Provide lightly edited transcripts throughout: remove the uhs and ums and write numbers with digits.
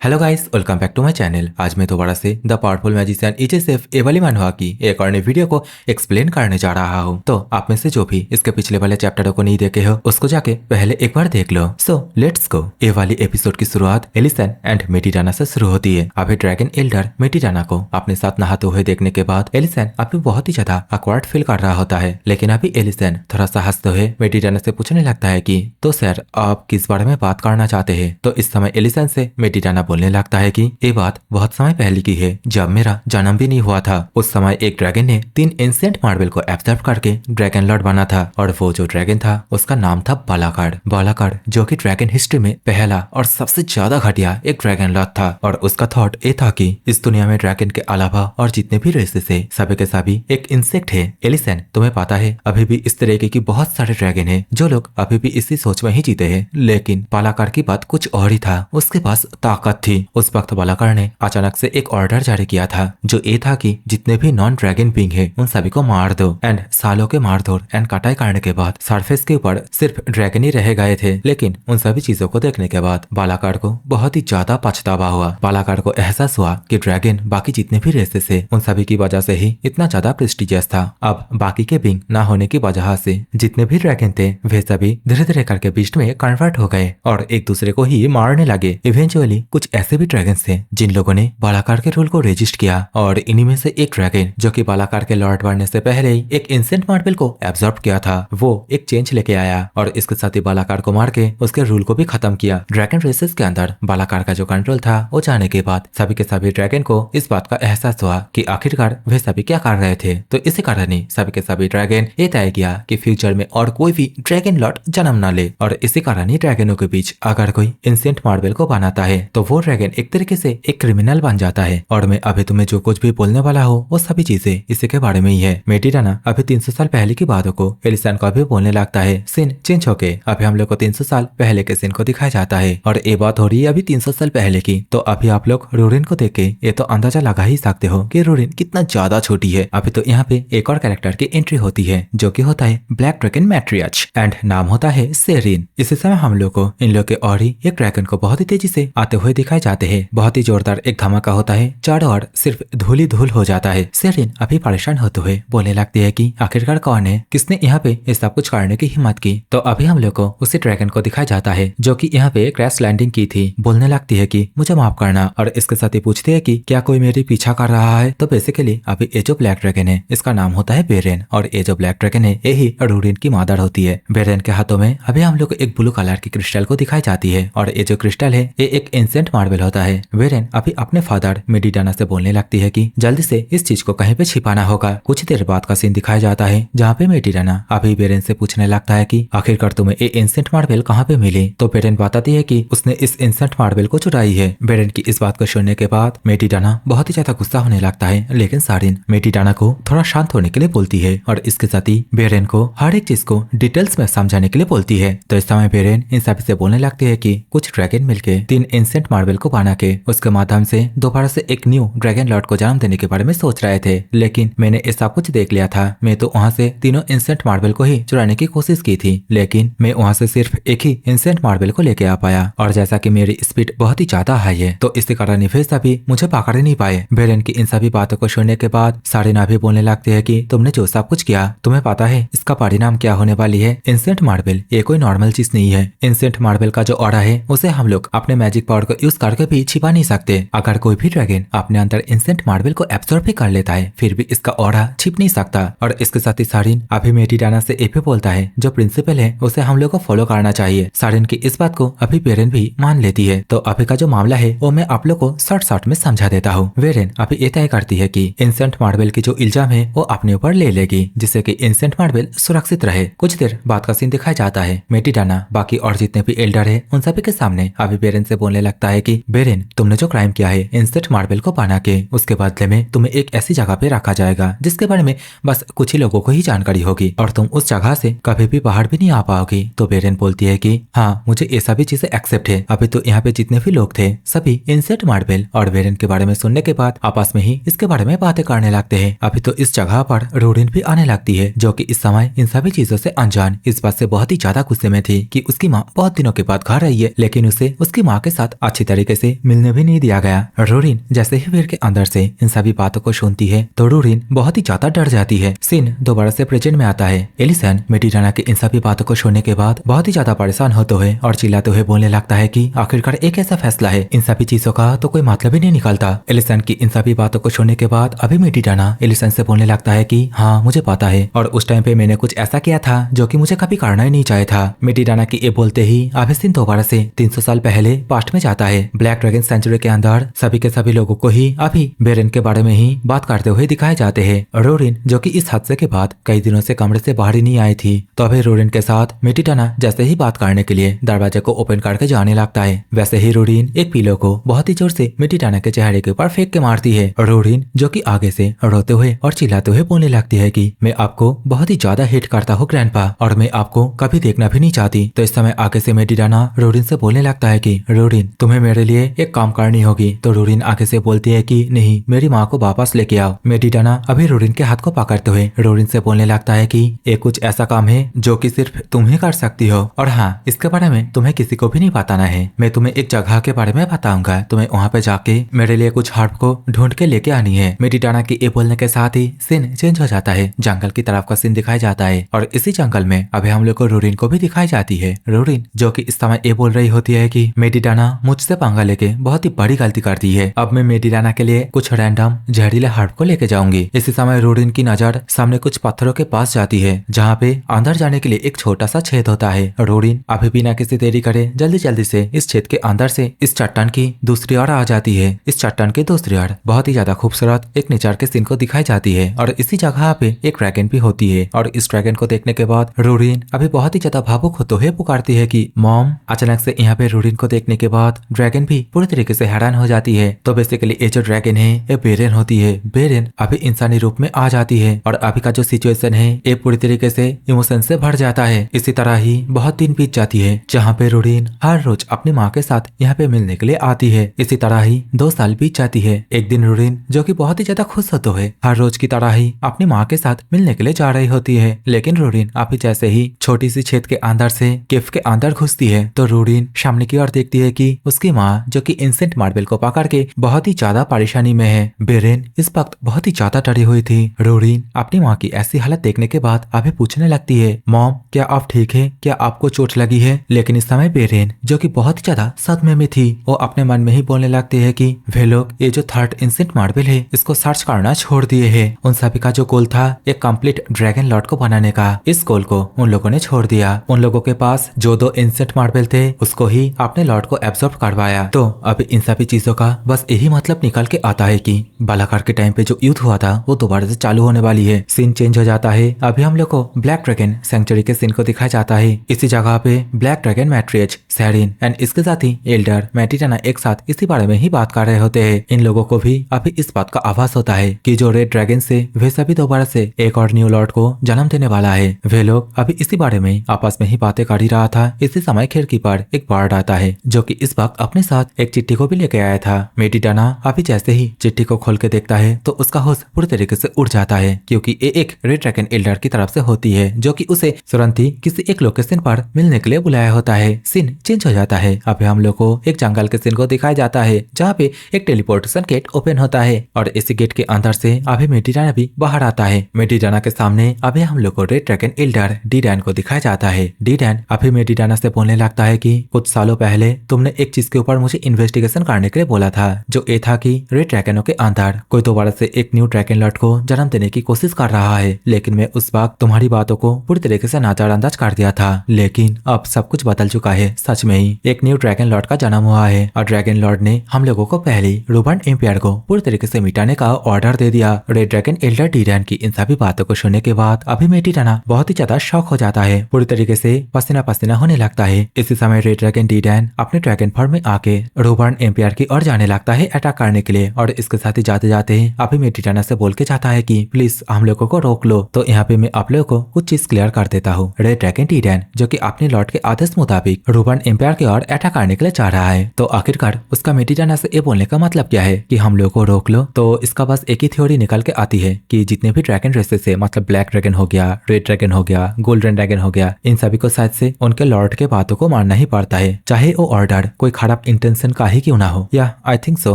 Hello guys, welcome back to my channel. आज मैं दोबारा से द पावरफुल मैजिशियन एचएसएफ ए वाली मनहवा की एक और नई वीडियो को एक्सप्लेन करने जा रहा हूँ। तो आप में से जो भी इसके पिछले वाले चैप्टरों को नहीं देखे हो उसको जाके पहले एक बार देख लो। So let's go. ए वाली एपिसोड की शुरुआत एलिसन एंड मेटिडाना से शुरू होती है। अभी ड्रैगन एल्डर मेटिडाना को अपने साथ नहाते हुए देखने के बाद एलिसन अभी बहुत ही ज्यादा अक्वर्ड फील कर रहा होता है। लेकिन अभी एलिसन थोड़ा सा हंसते हुए मेटिडाना से पूछने लगता है कि तो सर आप किस बारे में बात करना चाहते हैं। तो इस समय एलिसन से मेटिडाना बोलने लगता है कि ये बात बहुत समय पहले की है, जब मेरा जन्म भी नहीं हुआ था। उस समय एक ड्रैगन ने 3 एंशिएंट मार्बल को एब्जॉर्ब करके ड्रैगन लॉर्ड बना था और वो जो ड्रैगन था उसका नाम था बालाकार्ड। बालाकार्ड जो कि ड्रैगन हिस्ट्री में पहला और सबसे ज्यादा घटिया एक ड्रैगन लॉर्ड था और उसका थॉट ये था कि इस दुनिया में ड्रैगन के अलावा और जितने भी रेसेस है सभी के सभी एक इंसेक्ट है। एलिसन, तुम्हें पता है अभी भी इस तरीके की बहुत सारे ड्रैगन है जो लोग अभी भी इसी सोच में ही जीते हैं। लेकिन बालाकार्ड की बात कुछ और ही था, उसके पास ताकत थी। उस वक्त बालाकार्ड ने अचानक से एक ऑर्डर जारी किया था जो ये था कि जितने भी नॉन ड्रैगन बीइंग है उन सभी को मार दो। एंड सालों के मारधोर एंड कटाई करने के बाद सरफेस के ऊपर सिर्फ ड्रैगन ही रह गए थे। लेकिन उन सभी चीजों को देखने के बाद बालाकार्ड को बहुत ही ज्यादा पछतावा हुआ। बालाकार्ड को एहसास हुआ कि ड्रैगन बाकी जितने भी रेसेस है उन सभी की वजह से ही इतना ज्यादा प्रेस्टिजियस था। अब बाकी के बीइंग ना होने की वजह से जितने भी ड्रैगन थे वे सभी धीरे धीरे करके बीस्ट में कन्वर्ट हो गए और एक दूसरे को ही मारने लगे। इवेंचुअली कुछ ऐसे भी ड्रैगन थे जिन लोगों ने बालाकार्ड के रूल को रजिस्ट किया और इन्हीं में से एक ड्रैगन जो कि बालाकार्ड के लॉर्ड बनने से पहले ही एक एंशिएंट मार्बल को एब्जॉर्ब किया था, वो एक चेंज लेके आया और इसके साथ ही बालाकार्ड को मार के उसके रूल को भी खत्म किया। ड्रैगन रेसेस के अंदर बालाकार्ड का जो कंट्रोल था वो जाने के बाद सभी के सभी ड्रैगन को इस बात का एहसास हुआ कि आखिरकार वे सभी क्या कर रहे थे। तो इसी कारण ही सभी के सभी ड्रैगन ये तय किया कि फ्यूचर में और कोई भी ड्रैगन लॉर्ड जन्म न ले और इसी कारण ही ड्रैगनों के बीच अगर कोई एंशिएंट मार्बल को बनाता है तो वो ड्रैगन एक तरीके से एक क्रिमिनल बन जाता है। और मैं अभी तुम्हें जो कुछ भी बोलने वाला हूँ वो सभी चीजें इसी के बारे में ही है। मेटिडाना अभी 300 साल पहले की बातों को एलिसन को अभी बोलने लगता है। सीन चेंज होके अभी हम लोग को 300 साल पहले के सीन को दिखाया जाता है और ये बात हो रही है अभी 300 साल पहले की। तो अभी आप लोग रूरिन को देख के ये तो अंदाजा लगा ही सकते हो कि रूरिन कितना ज्यादा छोटी है। अभी तो यहाँ पे एक और कैरेक्टर की एंट्री होती है जो की होता है ब्लैक ड्रैगन मैट्रियार्च एंड नाम होता है सेरिन। इसी समय हम लोग को इन लोग के और ही एक ड्रैगन को बहुत ही तेजी से आते हुए दिखाए जाते हैं। बहुत ही जोरदार एक धमाका होता है, चारों ओर सिर्फ धूल ही धूल हो जाता है। सेरिन अभी परेशान होते हुए बोलने लगती है कि आखिरकार कौन है किसने यहाँ पे ये सब कुछ करने की हिम्मत की। तो अभी हम लोग को उसी ड्रैगन को दिखाया जाता है जो कि यहाँ पे क्रैश लैंडिंग की थी। बोलने लगती है कि मुझे माफ करना और इसके साथ ही पूछती है कि क्या कोई मेरी पीछा कर रहा है। तो बेसिकली अभी ये जो ब्लैक ड्रैगन है इसका नाम होता है बेरेन और ये जो ब्लैक ड्रैगन है यही रूरिन की मदर होती है। बेरेन के हाथों में अभी हम लोग एक ब्लू कलर की क्रिस्टल को दिखाई जाती है और ये जो क्रिस्टल है ये एक एंशिएंट मार्बल होता है। बेरेन अभी अपने फादर मेटिडाना से बोलने लगती है कि जल्दी से इस चीज को कहीं पे छिपाना होगा। कुछ देर बाद का सीन दिखाया जाता है जहाँ पे मेटिडाना अभी बेरेन से पूछने लगता है कि आखिरकार तुम्हें ये एंशिएंट मार्बल कहाँ पे मिली। तो बेरेन बताती है कि उसने इस एंशिएंट मार्बल को चुराई है। बेरेन की इस बात को सुनने के बाद मेटिडाना बहुत ही ज्यादा गुस्सा होने लगता है, लेकिन सारिन मेटिडाना को थोड़ा शांत होने के लिए बोलती है और इसके साथ ही बेरेन को हर एक चीज को डिटेल्स में समझाने के लिए बोलती है। तो इस समय बेरेन इन सभी से बोलने लगती है कि कुछ ड्रैगन मिलके 3 एंशिएंट मार्बल को बना के उसके माध्यम से दोबारा से एक न्यू ड्रैगन लॉर्ड को जन्म देने के बारे में सोच रहे थे। लेकिन मैंने ऐसा कुछ देख लिया था, मैं तो वहाँ से तीनों एंशिएंट मार्बल को ही चुराने की कोशिश की थी, लेकिन मैं वहाँ से सिर्फ एक ही एंशिएंट मार्बल को लेके आ पाया और जैसा कि मेरी स्पीड बहुत ही ज्यादा हाई है तो इसी कारण वे सभी मुझे पकड़ नहीं पाए। बेरेन की इन सभी बातों को सुनने के बाद सारिना भी बोलने लगती है कि तुमने जो सब कुछ किया तुम्हें पता है इसका परिणाम क्या होने वाली है। एंशिएंट मार्बल ये कोई नॉर्मल चीज नहीं है। एंशिएंट मार्बल का जो ऑरा है उसे हम लोग अपने मैजिक पावर को यूज करके भी छिपा नहीं सकते। अगर कोई भी ड्रैगन अपने अंदर एंशिएंट मार्बल को एब्सॉर्ब भी कर लेता है फिर भी इसका ऑरा छिप नहीं सकता। और इसके साथ ही सारिन अभी मेटिडाना से ये भी बोलता है जो प्रिंसिपल है उसे हम लोग को फॉलो करना चाहिए। सारिन की इस बात को अभी बेरेन भी मान लेती है। तो अभी का जो मामला है वो मैं आप लोग को शॉर्ट में समझा देता हूँ। बेरेन अभी ये तय करती है कि एंशिएंट मार्बल की जो इल्जाम है वो अपने ऊपर ले लेगी जिससे कि एंशिएंट मार्बल सुरक्षित रहे। कुछ देर बाद का सीन दिखाया जाता है। मेटिडाना बाकी और जितने भी एल्डर है उन सभी के सामने अभी बेरेन से बोलने लगता है कि बेरेन तुमने जो क्राइम किया है एंशिएंट मार्बल को बना के उसके बदले में तुम्हें एक ऐसी जगह पे रखा जाएगा जिसके बारे में बस कुछ ही लोगों को ही जानकारी होगी और तुम उस जगह से कभी भी बाहर भी नहीं आ पाओगी। तो बेरेन बोलती है कि हाँ मुझे ये सभी चीजें एक्सेप्ट है। अभी तो यहाँ पे जितने भी लोग थे सभी एंशिएंट मार्बल और बेरेन के बारे में सुनने के बाद आपस में ही इसके बारे में बातें करने लगते हैं। अभी तो इस जगह पर रूरिन भी आने लगती है जो कि इस समय इन सभी चीजों से अनजान इस बात से बहुत ही ज्यादा गुस्से में थी कि उसकी माँ बहुत दिनों के बाद घर आई है लेकिन उसे उसकी माँ के साथ अच्छी तरीके से मिलने भी नहीं दिया गया। रूरिन जैसे ही वीर के अंदर से इन सभी बातों को सुनती है तो रूरिन बहुत ही ज्यादा डर जाती है। सीन दोबारा से प्रेजेंट में आता है। एलिसन मेडिटाना की इन सभी बातों को सुनने के बाद बहुत ही ज्यादा परेशान होते हुए और चिल्लाते हुए बोलने लगता है कि आखिरकार एक ऐसा फैसला है, इन सभी चीजों का तो कोई मतलब ही नहीं निकलता। एलिसन की इन सभी बातों को सुनने के बाद अभी मेडिटाना एलिसन से बोलने लगता है कि हाँ मुझे पता है, और उस टाइम पे मैंने कुछ ऐसा किया था जो कि मुझे कभी करना ही नहीं चाहिए था। मेडिटाना की ये बोलते ही अभी सीन दोबारा से 300 साल पहले पास्ट में जाता है। ब्लैक ड्रैगन सेंचुरी के अंदर सभी के सभी लोगों को ही अभी बेरेन के बारे में ही बात करते हुए दिखाए जाते हैं। रूरिन जो कि इस हादसे के बाद कई दिनों से कमरे से बाहर ही नहीं आई थी, तो अभी रूरिन के साथ मेडिटाना जैसे ही बात करने के लिए दरवाजे को ओपन करके जाने लगता है, वैसे ही रूरिन एक पिलो को बहुत ही जोर से मेडिटाना के चेहरे के ऊपर फेंक के मारती है। रूरिन जो कि आगे से रोते हुए और चिल्लाते हुए बोलने लगती है कि मैं आपको बहुत ही ज्यादा हिट करता हूँ ग्रैंडपा, और मैं आपको कभी देखना भी नहीं चाहती। तो इस समय आगे से मेडिटाना रूरिन से बोलने लगता है कि रूरिन तुम्हें मेरे लिए एक काम करनी होगी। तो रूरिन आगे से बोलती है कि नहीं, मेरी माँ को वापस लेके आओ। मेडिटाना अभी रूरिन के हाथ को पकड़ते हुए रूरिन से बोलने लगता है कि ये कुछ ऐसा काम है जो कि सिर्फ तुम ही कर सकती हो, और हाँ इसके बारे में तुम्हें किसी को भी नहीं बताना है। मैं तुम्हें एक जगह के बारे में बताऊंगा, तुम्हें वहाँ पे जाके मेरे लिए कुछ हर्ब को ढूंढ के लेके आनी है। मेडिटाना के ये बोलने के साथ ही सीन चेंज हो जाता है। जंगल की तरफ का सीन दिखाया जाता है और इसी जंगल में अभी हम लोग को रूरिन को भी दिखाई जाती है। रूरिन जो कि इस समय ये बोल रही होती है कि मेडिटाना मुझसे पंगा लेके बहुत ही बड़ी गलती कर दी है, अब मैं मेडिटाना के लिए कुछ रैंडम जहरीले हर्ब को लेके जाऊंगी। इसी समय रूरिन की नजर सामने कुछ पत्थरों के पास जाती है जहाँ पे अंदर जाने के लिए एक छोटा सा छेद होता है। रूरिन अभी बिना किसी देरी करे जल्दी जल्दी से इस छेद के अंदर से इस चट्टान की दूसरी ओर आ जाती है। इस चट्टान के दूसरी ओर बहुत ही ज्यादा खूबसूरत एक नेचर के सीन को दिखाई जाती है और इसी जगह पे एक ड्रैगन भी होती है। और इस ड्रैगन को देखने के बाद रूरिन अभी बहुत ही ज्यादा भावुक होते हुए पुकारती है कि मॉम। अचानक से यहाँ पे रूरिन को देखने के बाद ड्रैगन भी पूरी तरीके से हैरान हो जाती है। तो बेसिकली ये जो ड्रैगन है ये बेरेन होती है। बेरेन अभी इंसानी रूप में आ जाती है और अभी का जो सिचुएशन है ये पूरी तरीके से इमोशन से भर जाता है। इसी तरह ही बहुत दिन बीत जाती है जहाँ पे रूरिन हर रोज अपनी माँ के साथ यहाँ पे मिलने के लिए आती है। इसी तरह ही 2 साल बीत जाती है। एक दिन रूरिन जो कि बहुत ही ज्यादा खुश होते हुए हर रोज की तरह ही अपनी माँ के साथ मिलने के लिए जा रही होती है, लेकिन रूरिन अभी जैसे ही छोटी सी छेद के अंदर से केव के अंदर घुसती है तो रूरिन सामने की ओर देखती है कि उसकी माँ जो कि इंसेंट मार्बल को पकड़ के बहुत ही ज्यादा परेशानी में है। बेरेन इस वक्त बहुत ही ज्यादा डरी हुई थी। रूरिन अपनी माँ की ऐसी हालत देखने के बाद अभी पूछने लगती है मॉम क्या आप ठीक है, क्या आपको चोट लगी है। लेकिन इस समय बेरेन जो कि बहुत ही ज्यादा सदमे में थी वो अपने मन में ही बोलने लगती है कि वे लोग ये जो 3rd इंसेंट मार्बल है इसको सर्च करना छोड़ दिए है। उन सभी का जो गोल था एक कंप्लीट ड्रैगन लॉर्ड को बनाने का, इस गोल को उन लोगों ने छोड़ दिया। उन लोगों के पास जो 2 इंसेंट मार्बल थे उसको ही अपने लॉर्ड को एब्जॉर्ब करवाया। तो अब इन सभी चीजों का बस यही मतलब निकल के आता है कि बालाकार के टाइम पे जो युद्ध हुआ था वो दोबारा से चालू होने वाली है। सीन चेंज हो जाता है। अभी हम लोग को ब्लैक ड्रैगन सेंचुरी के सीन को दिखाया जाता है। इसी जगह पे ब्लैक ड्रैगन मैट्रियज सैरिन एंड इसके साथ ही एल्डर मेडिटाना एक साथ इसी बारे में ही बात कर रहे होते हैं। इन लोगों को भी अभी इस बात का आभास होता है कि जो रेड ड्रैगन से वे सभी दोबारा से एक और न्यू लॉर्ड को जन्म देने वाला है। वे लोग अभी इसी बारे में आपस में ही बातें कर ही रहा था। इसी समय खिड़की पर एक बर्ड आता है जो कि इस वक्त अपने साथ एक चिट्ठी को भी लेके आया था। मेडिटाना अभी जैसे ही चिट्ठी को खोल के देखता है तो उसका होश पूरी तरीके से उड़ जाता है क्योंकि ये एक रेड ड्रैगन एल्डर की तरफ से होती है जो कि उसे तुरंत ही किसी एक लोकेशन पर मिलने के लिए बुलाया होता है। सीन चेंज हो जाता है। अभी हम लोग को एक जंगल के सीन को दिखाया जाता है जहाँ पे एक टेलीपोर्टेशन गेट ओपन होता है और इसी गेट के अंदर से अभी मेडिटाना भी बाहर आता है। मेडिटाना के सामने अभी हम लोग को रेड ड्रैगन एल्डर डीडैन को दिखाया जाता है। डीडैन अभी मेडिटाना से बोलने लगता है कि कुछ सालों पहले तुमने एक चीज के ऊपर मुझे इन्वेस्टिगेशन करने के लिए बोला था, जो ये था कि रेड ड्रैगनों के अंदर कोई दोबारा से एक न्यू ड्रैगन लॉर्ड को जन्म देने की कोशिश कर रहा है। लेकिन मैं उस वक्त तुम्हारी बातों को पूरी तरीके से नजरअंदाज कर दिया था। लेकिन अब सब कुछ बदल चुका है। सच में ही एक न्यू ड्रैगन लॉर्ड का जन्म हुआ है और ड्रैगन लॉर्ड ने हम लोगों को पहले रूबन एम्पायर को पूरी तरीके से मिटाने का ऑर्डर दे दिया। रेड ड्रैगन एल्डर डीडैन की इन सभी बातों को सुनने के बाद अभी मेडिटाना बहुत ही ज्यादा शॉक हो जाता है, पूरी तरीके से पसीना पसीना होने लगता है। इसी समय रेड ड्रैगन डीडैन अपने ड्रैगन फॉर्म में आके रूबन एम्पायर की ओर जाने लगता है अटैक करने के लिए और इसके साथ ही जाते जाते अभी मेडिटाना से बोल के चाहता है कि प्लीज हम लोगों को रोक लो। तो यहाँ पे मैं आप लोगों को कुछ चीज क्लियर कर देता हूँ। रेड ड्रैगन डीडैन जो कि अपने लॉर्ड के आदेश मुताबिक रूबन एम्पायर की ओर अटैक करने के लिए चाह रहा है। तो आखिरकार उसका मेडिटाना से ये बोलने का मतलब क्या है कि हम लोगों को रोक लो। तो इसका बस एक ही थ्योरी निकल के आती है कि जितने भी ड्रैगन रेसेस है, मतलब ब्लैक ड्रैगन हो गया, रेड ड्रैगन हो गया, गोल्डन ड्रैगन हो गया, इन सभी को शायद से उनके लॉर्ड के बातों को मानना ही पड़ता है, चाहे वो ऑर्डर कोई खराब खराब इंटेंशन का ही क्यों ना हो, या आई थिंक सो।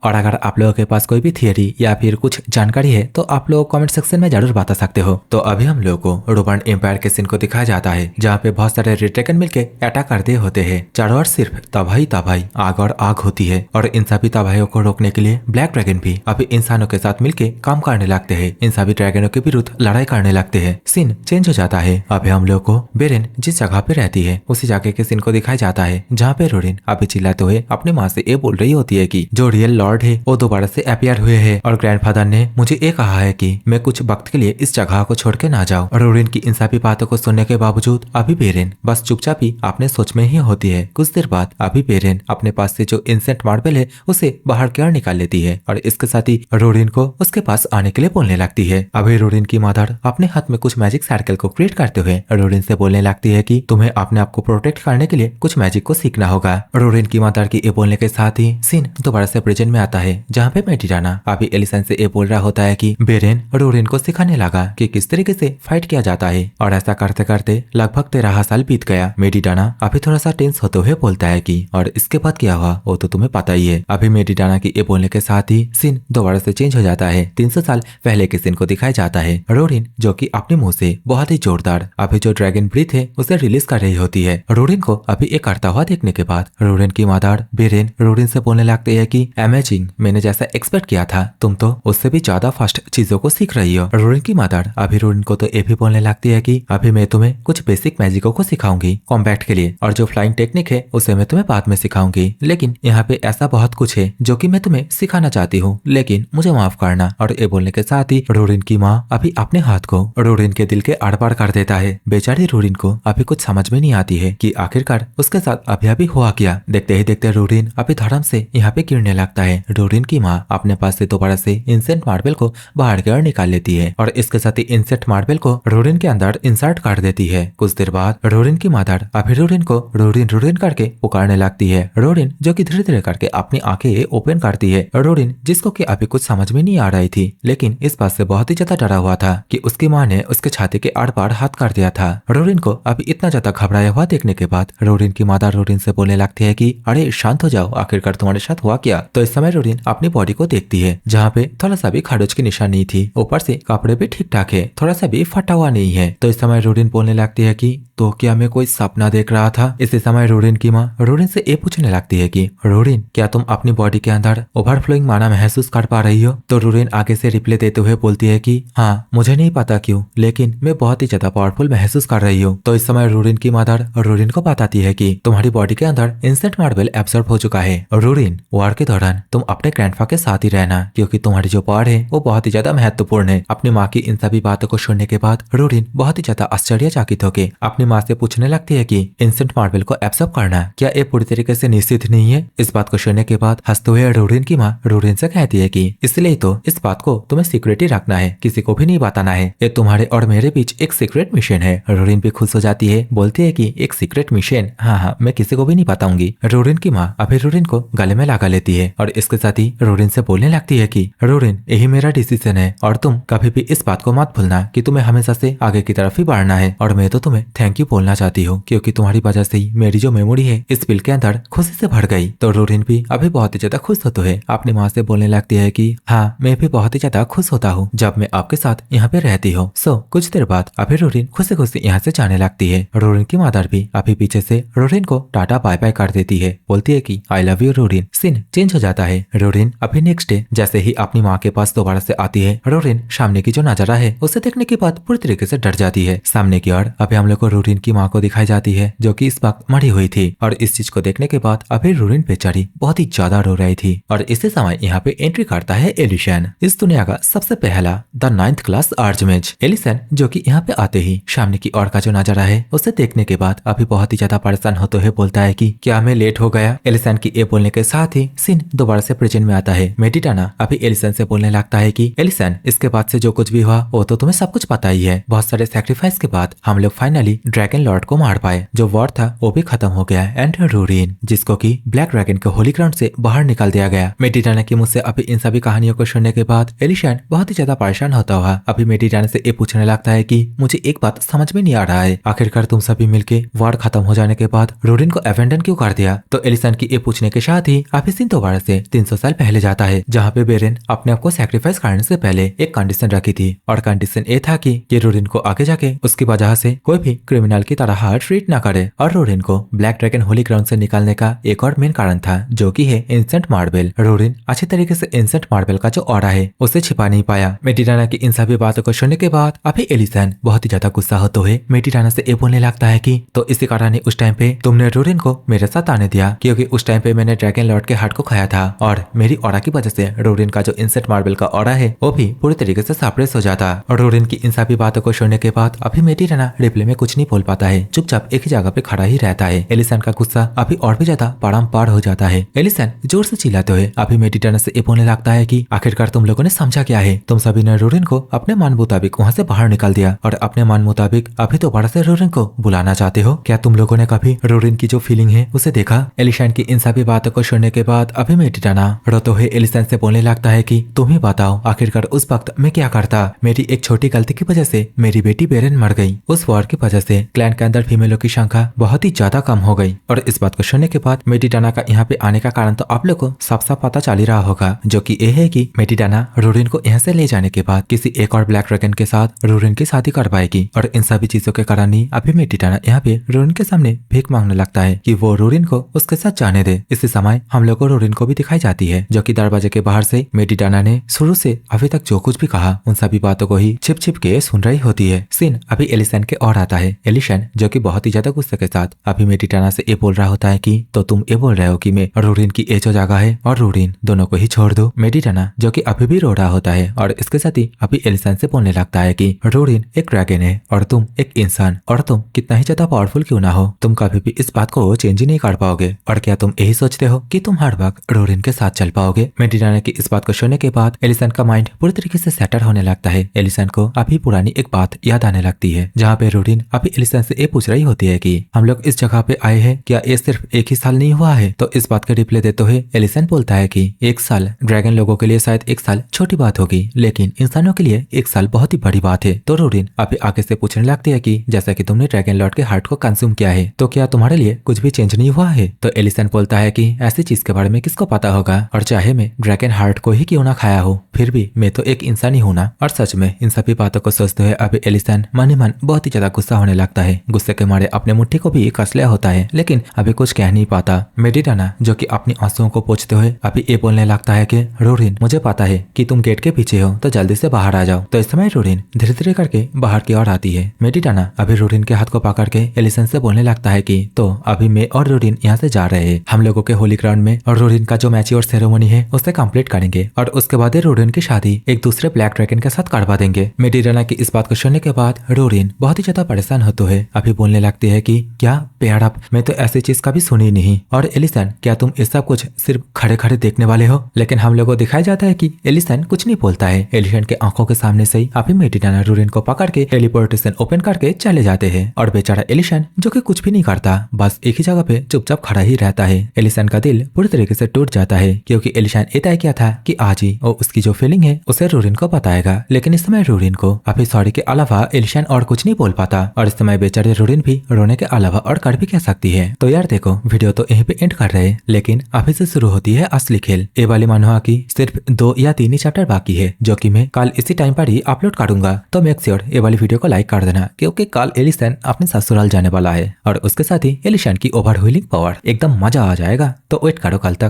और अगर आप लोगों के पास कोई भी थियरी या फिर कुछ जानकारी है तो आप लोग कमेंट सेक्शन में जरूर बता सकते हो। तो अभी हम लोग को रोमन एम्पायर के सीन को दिखाया जाता है जहाँ पे बहुत सारे रिटेकन मिलके अटैक करते होते हैं। चारों ओर सिर्फ तबाही तबाही, आग और आग होती है और इन सभी तबाहियों को रोकने के लिए ब्लैक ड्रैगन भी अभी इंसानों के साथ मिलके काम करने लगते हैं। इन सभी ड्रैगनों के विरुद्ध लड़ाई करने लगते हैं। सीन चेंज हो जाता है। अभी हम लोग को बेरेन जिस जगह पे रहती है उसी जगह के सीन को दिखाया जाता है जहाँ पे रोरिन अभी चिल्लाते हुए अपनी माँ से ये बोल रही होती है कि जो रियल लॉर्ड है वो दोबारा से अपियर हुए हैं और ग्रैंडफादर ने मुझे ये कहा है कि मैं कुछ वक्त के लिए इस जगह को छोड़ के ना जाऊं। रोरिन की इन सभी बातों को सुनने के बावजूद अभी बेरेन बस चुपचाप ही अपने सोच में ही होती है। कुछ देर बाद अभी बेरेन अपने पास से जो इंसेंट मार्बल है उसे बाहर की ओर निकाल लेती है और इसके साथ ही रोरिन को उसके पास आने के लिए बोलने लगती है। अभी रोरिन की मदर अपने हाथ में कुछ मैजिक सर्कल को क्रिएट करते हुए रोरिन से बोलने लगती है कि तुम्हें अपने आप को प्रोटेक्ट करने के लिए कुछ मैजिक को सीखना होगा। रोरिन की मदर की ये बोलने के साथ ही सीन दोबारा से प्रेजेंट में आता है जहाँ पे मेडिटाना अभी एलिसन से ये बोल रहा होता है कि बेरेन रोरिन को सिखाने लगा कि किस तरीके से फाइट किया जाता है और ऐसा करते करते लगभग 13 साल बीत गया। मेडिटाना अभी थोड़ा सा टेंस होते हुए बोलता है कि और इसके बाद क्या हुआ वो तो तुम्हें पता ही है। अभी मेडिटाना की ये बोलने के साथ ही सीन दोबारा से चेंज हो जाता है। 300 साल पहले के सीन को दिखाया जाता है। रोरिन जो कि अपने मुंह से बहुत ही जोरदार अभी जो ड्रैगन ब्रीथ है उसे रिलीज कर रही होती है। रोरिन को अभी एक करता हुआ देखने के बाद रोरिन की मदर बेरेन रोरिन से बोलने लगती है कि अमेजिंग, मैंने जैसा एक्सपेक्ट किया था तुम तो उससे भी ज्यादा फास्ट चीजों को सीख रही हो। रोरिन की मदर अभी रोरिन को तो ये भी बोलने लगती है कि अभी मैं तुम्हें कुछ बेसिक मैजिकों को सिखाऊंगी कॉम्बैट के लिए और जो फ्लाइंग टेक्निक है उसे मैं तुम्हें बाद में सिखाऊंगी, लेकिन यहाँ पे ऐसा बहुत कुछ है जो कि मैं तुम्हें सिखाना चाहती हूँ, लेकिन मुझे माफ करना। और ये बोलने के साथ ही रोरिन की माँ अभी अपने हाथ को रोरिन के दिल के आर पार कर देता है। बेचारी रोरिन को अभी कुछ समझ में नहीं आती है कि आखिरकार उसके साथ अभी अभी हुआ क्या। देखते ही देखते रोरिन अभी धर्म से यहाँ पे गिरने लगता है। रोरिन की माँ अपने पास से दोबारा से इंसेंट मार्बल को बाहर की ओर निकाल लेती है और इसके साथ ही इंसेंट मार्बल को रोरिन के अंदर इंसर्ट कर देती है। कुछ देर बाद रोरिन की मदर अभी रोरिन को रोरिन रोरिन करके पुकारने लगती है। रोरिन जो कि धीरे धीरे करके अपनी आंखें ओपन करती है। रोरिन जिसको कि अभी कुछ समझ में नहीं आ रही थी, लेकिन इस बात से बहुत ही ज्यादा डरा हुआ था कि उसकी माँ ने उसके छाती के आर पार हाथ कर दिया था। रोरिन को अभी इतना ज्यादा घबराया हुआ देखने के बाद रोरिन की मदर रोरिन से बोलने लगती है कि अरे शांत हो जाओ, आखिरकार तुम्हारे साथ हुआ क्या। तो इस समय रोरिन अपनी बॉडी को देखती है जहाँ पे थोड़ा सा भी खरोच की निशान नहीं थी, ऊपर से कपड़े भी ठीक ठाक है, थोड़ा सा भी फटा हुआ नहीं है। तो इस समय रोरिन बोलने लगती है कि तो क्या मैं कोई सपना देख रहा था। इसी समय रोरिन की माँ रोरिन से ये पूछने लगती है कि रोरिन क्या तुम अपनी बॉडी के अंदर ओवरफ्लोइंग माना महसूस कर पा रही हो। तो रोरिन आगे से रिप्लाई देते हुए बोलती है कि हाँ, मुझे नहीं पता क्यों, लेकिन मैं बहुत ही ज्यादा पावरफुल महसूस कर रही हूँ। तो इस समय रोरिन की मदर रोरिन को बताती है कि तुम्हारी बॉडी के अंदर इंसेंट मार्बल एब्सॉर्ब हो चुका है। रोरिन वॉर के दौरान तुम अपने ग्रैंडफा के साथ ही रहना, क्योंकि तुम्हारी जो पावर है वो बहुत ही ज्यादा महत्वपूर्ण है। अपनी माँ की इन सभी बातों को सुनने के बाद रोरिन बहुत ही ज्यादा आश्चर्यचकित होकर अपनी माँ से पूछने लगती है कि इंसेंट मार्बल को एब्सॉर्ब करना क्या ये पूरी तरीके से निश्चित नहीं है। इस बात को सुनने के बाद हंसते हुए रोरिन की माँ रोरिन से कहती है कि इसलिए तो इस बात को तुम्हें सीक्रेट ही रखना है, किसी को भी नहीं बताना है। ये तुम्हारे और मेरे बीच एक सीक्रेट मिशन है। रोरिन भी खुश हो जाती है, बोलती है कि एक सीक्रेट मिशन, हाँ हाँ, मैं किसी को भी नहीं बताऊंगी। रोरिन की माँ अभी रोरिन को गले में लगा लेती है और इसके साथ ही रोरिन से बोलने लगती है कि रोरिन यही मेरा डिसीजन है और तुम कभी भी इस बात को मत भूलना कि तुम्हें हमेशा से आगे की तरफ ही बढ़ना है। और मैं तो तुम्हें थैंक यू बोलना चाहती हूँ, क्योंकि तुम्हारी वजह से ही मेरी जो मेमोरी है इस बिल के अंदर खुशी से भर गई। तो रोरिन भी अभी बहुत ही ज्यादा खुश होते हुए अपनी माँ से बोलने लगती है कि हाँ, मैं भी बहुत ही ज्यादा खुश होता हूँ जब मैं आपके साथ यहाँ पे रहती हूँ। सो कुछ देर बाद अभी रोरिन खुशी खुशी यहाँ से जाने लगती है। रोरिन की मदर भी अभी पीछे से रोरिन को टाटा बाय बाय कर देती है, बोलती है कि आई लव यू रोरिन। सीन चेंज हो जाता है। रोरिन अभी नेक्स्ट डे जैसे ही अपनी माँ के पास दोबारा से आती है, रोरिन सामने की जो नजारा है उसे देखने के बाद पूरी तरीके से डर जाती है। सामने की ओर अभी हम लोग को रोरिन की माँ को दिखाई जाती है जो कि इस वक्त मरी हुई थी और इस चीज को देखने के बाद अभी रोरिन बेचारी बहुत ही ज्यादा रो रही थी। और इसी समय यहाँ पे एंट्री करता है एलिसन, इस दुनिया का सबसे पहला द 9th क्लास आर्चमेज। एलिसन जो कि यहाँ पे आते ही सामने की ओर का जो नजारा है उसे देखने के बाद अभी बहुत ही ज्यादा परेशान होते हुए बोलता है कि क्या मैं लेट हो गया। एलिसन की ये बोलने के साथ ही सीन दोबारा से प्रेजेंट में आता है। मेडिटाना अभी एलिसन से बोलने लगता है कि एलिसन, इसके बाद से जो कुछ भी हुआ वो तो तुम्हें सब कुछ पता ही है। बहुत सारे सैक्रिफाइस के बाद हम लोग फाइनली ड्रैगन लॉर्ड को मार पाए, जो वॉर था वो भी खत्म हो गया। एंड रोरिन जिसको कि ब्लैक ड्रैगन के होली ग्राउंड से बाहर निकाल दिया गया। मेडिटाना के मुझसे अभी इन सभी कहानियों को सुनने के बाद एलिसन बहुत ही ज्यादा परेशान होता हुआ अभी मेडिटाना से ये पूछने लगता है कि मुझे एक बात समझ में नहीं आ रहा है, आखिरकार तुम सभी मिलके वॉर खत्म हो जाने के बाद रोरिन को अबैंडन क्यों कर दिया। तो एलिसन एलिसन की ये पूछने के साथ ही अभी सीन दोबारा से 300 साल पहले जाता है, जहाँ पे बेरेन अपने आप को सैक्रिफाइस करने से पहले एक कंडीशन रखी थी और कंडीशन ये था कि ये रोरिन को आगे जाके उसकी वजह से कोई भी क्रिमिनल की तरह ट्रीट ना करे। और रोरिन को ब्लैक ड्रैगन होली ग्राउंड से निकालने का एक और मेन कारण था, जो कि है इंसेंट मार्बल। रोरिन अच्छी तरीके से इंसेंट मार्बल का जो ऑरा है उसे छिपा नहीं पाया। मेडिटाना की इन सभी बातों को सुनने के बाद अभी एलिसन बहुत ही ज्यादा गुस्सा होते हुए मेडिटाना से ये बोलने लगता है कि तो इसी कारण ही उस टाइम पे तुमने रोरिन को मेरे साथ आने दिया, क्योंकि उस टाइम पे मैंने ड्रैगन लॉर्ड के हार्ट को खाया था और मेरी ऑरा की वजह से रोरिन का जो इंसेंट मार्बल का ऑरा है वो भी पूरी तरीके से सप्रेस हो जाता। और रोरिन की इन सभी बातों को सुनने के बाद अभी मेडिटाना रिप्ले में कुछ नहीं बोल पाता है, चुपचाप एक ही जगह पे खड़ा ही रहता है। एलिसन का गुस्सा अभी और भी ज्यादा पारंपार हो जाता है। एलिसन जोर से चिल्लाते हुए अभी मेडिटाना से ये बोलने लगता है कि आखिरकार तुम लोगों ने समझा क्या है? तुम सभी ने रोरिन को अपने मन मुताबिक वहाँ से बाहर निकाल दिया और अपने मन मुताबिक अभी दोबारा से रोरिन को बुलाना चाहते हो। क्या तुम लोगों ने कभी रोरिन की जो फीलिंग है उसे देखा? एलिसन की इन सभी बातों को सुनने के बाद अभी मेडिटाना रोते हुए एलिसन से बोलने लगता है कि तुम ही बताओ आखिरकार उस वक्त मैं क्या करता? मेरी एक छोटी गलती की वजह से मेरी बेटी बेरेन मर गई। उस वॉर की वजह से क्लैन के अंदर फीमेलों की संख्या बहुत ही ज्यादा कम हो गई। और इस बात को सुनने के बाद मेडिटाना का यहाँ पे आने का कारण तो आप लोग को साफ साफ पता चल ही रहा होगा, जो कि ये है कि मेडिटाना रोरिन को यहाँ से ले जाने के बाद किसी एक और ब्लैक ड्रैगन के साथ रोरिन की शादी कर पाएगी। और इन सभी चीजों के कारण ही अभी मेडिटाना यहाँ पे रोरिन के सामने भीख मांगने लगता है कि वो रोरिन को उसके साथ जाने दे। इसी समय हम लोग को रोरिन को भी दिखाई जाती है, जो कि दरवाजे के बाहर से मेडिटाना ने शुरू से अभी तक जो कुछ भी कहा उन सभी बातों को ही छिप छिप के सुन रही होती है। सीन अभी एलिसन के और आता है। एलिसन जो कि बहुत ही ज्यादा गुस्से के साथ अभी मेडिटाना से ये बोल रहा होता है कि तो तुम ये बोल रहे हो कि मैं रोरिन की ये जो जगह है और रोरिन दोनों को ही छोड़ दो। मेडिटाना जो कि अभी भी रो रहा होता है और इसके साथ ही अभी एलिसन से बोलने लगता है कि रोरिन एक ड्रैगन है और तुम एक इंसान, और तुम कितना ही ज्यादा पावरफुल क्यों ना हो, तुम कभी भी इस बात को चेंज ही नहीं कर पाओगे। और क्या तुम यही सोचते हो कि तुम हर वक्त रोरिन के साथ चल पाओगे? मेडिटाना की इस बात को सुनने के बाद एलिसन का माइंड पूरी तरीके से सेटल होने लगता है। एलिसन को अभी पुरानी एक बात याद आने लगती है, जहाँ पे रोरिन अभी एलिसन से ये पूछ रही होती है कि हम लोग इस जगह पे आए हैं, क्या ये सिर्फ एक ही साल नहीं हुआ है? तो इस बात का रिप्लाई देते हुए एलिसन बोलता है कि एक साल ड्रैगन लोगों के लिए शायद एक साल छोटी बात होगी, लेकिन इंसानों के लिए एक साल बहुत ही बड़ी बात है। तो रोरिन अभी आगे से पूछने लगती है कि जैसा कि तुमने ड्रैगन लॉर्ड के हार्ट को कंज्यूम किया है, तो क्या तुम्हारे लिए कुछ भी चेंज नहीं हुआ है? तो एलिसन बोलता है कि ऐसी चीज के बारे में किसको पता होगा, और चाहे मैं ड्रैगन हार्ट को ही क्यों ना खाया हो, फिर भी मैं तो एक इंसान ही हूं ना। और सच में इन सभी बातों को सोचते हुए अभी एलिसन मन ही मन बहुत ही ज्यादा गुस्सा होने लगता है। गुस्से के मारे अपने मुट्ठी को भी कस लिया होता है, लेकिन अभी कुछ कह नहीं पाता। मेडिटाना जो कि अपनी आंसुओं को पोंछते हुए अभी ये बोलने लगता है कि रोरिन मुझे पता है कि तुम गेट के पीछे हो, तो जल्दी से बाहर आ जाओ। तो इस समय रोरिन धीरे धीरे करके बाहर की ओर आती है। मेडिटाना अभी रोरिन के हाथ को पकड़ के एलिसन से बोलने लगता है कि तो अभी मैं और रोरिन यहाँ से जा रहे हैं, हम लोगों के होली ग्राउंड में और रोरिन का जो मैच्योर सेरेमनी है उसे कंप्लीट करेंगे और उसके बाद रोरिन की शादी एक दूसरे ब्लैक ड्रैगन के साथ करवा देंगे। मेडिटाना की इस बात को सुनने के बाद रोरिन बहुत ही ज्यादा परेशान होते हुए अभी बोलने लगती है कि क्या पेड़ अप, मैं तो ऐसी चीज कभी सुनी नहीं। और एलिसन क्या तुम इस सब कुछ सिर्फ खड़े खड़े देखने वाले हो? लेकिन हम लोगों को दिखाया जाता है कि एलिसन कुछ नहीं बोलता है। एलिसन के आंखों के सामने से ही अभी मेडिटाना रोरिन को पकड़ के टेलीपोर्टेशन ओपन करके चले जाते हैं और बेचारा एलिसन जो कि कुछ भी नहीं करता, बस एक ही जगह पे चुपचाप खड़ा ही रहता है। एलिसन का दिल पूरी तरीके से टूट जाता है, क्योंकि एलिसन ये तय किया था कि आज ही वो उसकी जो फीलिंग है उसे रोरिन को बताएगा। लेकिन इस समय रोरिन को अभी सॉरी के अलावा एलिसन और कुछ नहीं बोल पाता और इस समय बेचारे रोरिन भी रोने के अलावा और कर भी कह सकती है। तो यार देखो, वीडियो तो यहीं पे एंड कर रहे हैं, लेकिन अभी से शुरू होती है असली खेल। ये वाली मनहुआ की सिर्फ 2 या 3 ही चैप्टर बाकी है, जो कि मैं कल इसी टाइम पर ही अपलोड करूंगा। तो मेक श्योर ये वाली वीडियो को लाइक कर देना, क्योंकि कल एलिसन अपने ससुराल जाने वाला है और उसके साथ ही एलिसन की ओवरव्हीलिंग पावर एकदम मजा आ जाएगा। तो वेट करो कल तक।